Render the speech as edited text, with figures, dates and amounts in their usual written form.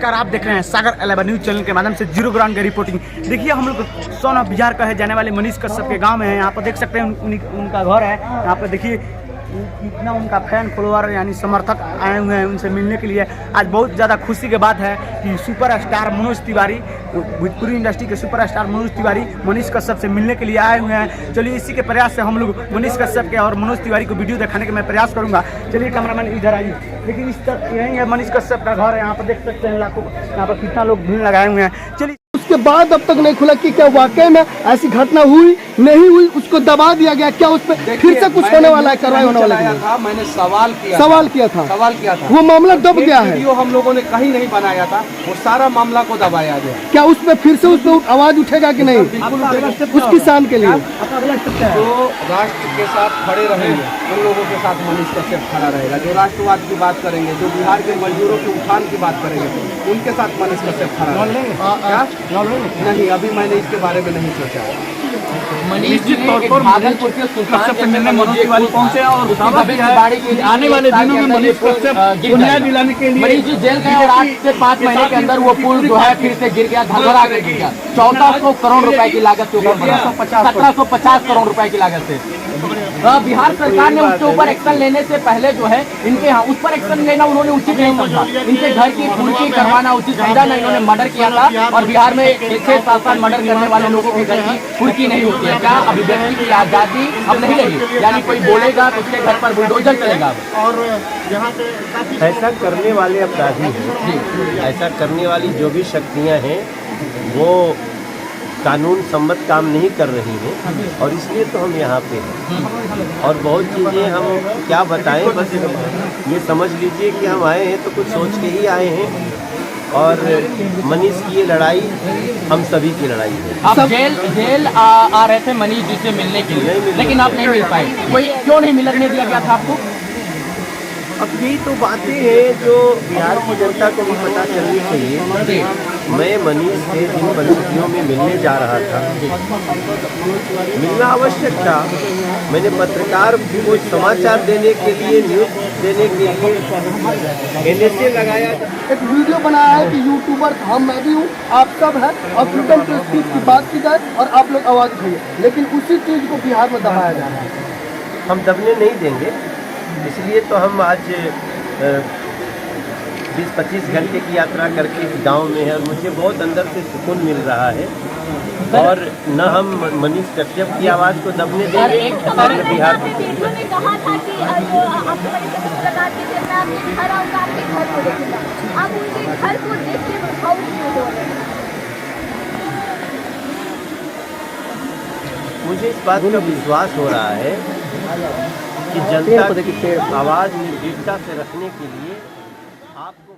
नमस्कार, आप देख रहे हैं सागर 11 न्यूज़ चैनल के माध्यम से जीरो ग्राउंड की रिपोर्टिंग। देखिए हम लोग सन ऑफ बिहार कहे जाने वाले मनीष कश्यप के गांव में हैं। यहाँ पर देख सकते हैं उनका घर है। यहाँ पर देखिए इतना उनका फैन फॉलोअर यानी समर्थक आए हुए हैं उनसे मिलने के लिए। आज बहुत ज़्यादा खुशी की बात है कि सुपरस्टार मनोज तिवारी, भोजपुरी इंडस्ट्री के सुपरस्टार मनोज तिवारी मनीष कश्यप से मिलने के लिए आए हुए हैं। चलिए इसी के प्रयास से हम लोग मनीष कश्यप के और मनोज तिवारी को वीडियो दिखाने का मैं प्रयास करूँगा। चलिए कैमरामैन इधर आइए। देखिए इस तरह यही है मनीष कश्यप का घर है। यहाँ पर देख सकते हैं लाखों, यहाँ पर कितना लोग भीड़ लगाए हुए हैं। चलिए उसके बाद अब तक नहीं खुला कि क्या वाकई में ऐसी घटना हुई नहीं हुई, उसको दबा दिया गया, क्या उस पर फिर से कुछ होने वाला है, कार्रवाई होने वाला है? मैंने सवाल किया था वो मामला दब गया है। वीडियो हम लोगों ने कहीं नहीं बनाया था, वो सारा मामला को दबाया गया। क्या उस पर फिर से उस पर आवाज उठेगा कि नहीं उस किसान के लिए? जो राष्ट्र के साथ खड़े रहेंगे उन लोगों के साथ मनीष कश्यप खड़ा रहेगा। जो राष्ट्रवाद की बात करेंगे, जो बिहार के मजदूरों के उत्थान की बात करेंगे, उनके साथ मनीष कश्यप खड़ा रहेगा। नहीं, अभी मैंने इसके बारे में नहीं सोचा। मनीष जी भागलपुर के कश्यप से मिलने मनोज तिवारी पहुंचे और आने वाले दिनों में मनीष कश्यप को न्याय दिलाने के लिए मनीष जी जेल गए और 8 से 5 महीने के अंदर वो पुल जो है फिर से गिर गया, धड़धड़ा के गिर गया। 1400 करोड़ रुपए की लागत से ऊपर बना, 1750 करोड़ रुपए की लागत से। बिहार सरकार ने उसके ऊपर एक्शन लेने से पहले जो है इनके यहाँ उस पर एक्शन लेना उन्होंने उचित नहीं समझा। इनके घर की कुर्की करवाना उचित समझा नहीं। इन्होंने मर्डर किया था और बिहार में 6-7 मर्डर करने वाले लोगों के घर की कुर्की नहीं होती है। क्या अभिव्यक्ति की आजादी अब नहीं रही? यानी कोई बोलेगा तो उसके घर पर बुलडोजर चलेगा। और यहाँ पे ऐसा करने वाले अपराधी हैं, ऐसा करने वाली जो भी शक्तियाँ हैं वो कानून सम्मत काम नहीं कर रही हैं और इसलिए तो हम यहाँ पे हैं। और बहुत चीज़ें हम क्या बताएं, बस ये समझ लीजिए कि हम आए हैं तो कुछ सोच के ही आए हैं। और मनीष की ये लड़ाई हम सभी की लड़ाई है। आप जेल आ रहे थे मनीष जी से मिलने के लिए, लेकिन आप नहीं मिल पाए। कोई क्यों नहीं मिलने दिया गया था आपको? अब यही तो बातें हैं जो बिहार की जनता को भी पता चलनी चाहिए। मैं मनीष से जिन परिस्थितियों में मिलने जा रहा था, मिलना आवश्यक था। मैंने पत्रकार को समाचार देने के लिए, न्यूज़ देने के लिए NSA लगाया। एक वीडियो बनाया है कि यूट्यूबर मैं भी हूँ, आप सब है और फ्रीडम टू स्पीच की बात की जाए और आप लोग आवाज़ उठाइए, लेकिन उसी चीज़ को बिहार में दबाया जा रहा है। हम दबने नहीं देंगे, इसलिए तो हम आज 20-25 घंटे की यात्रा करके इस गांव में है और मुझे बहुत अंदर से सुकून मिल रहा है। और न हम मनीष कश्यप की आवाज़ को दबने देंगे और बिहार मुझे इस बात का विश्वास हो रहा है कि जनता की आवाज़ निर्भीकता से रखने के लिए आपको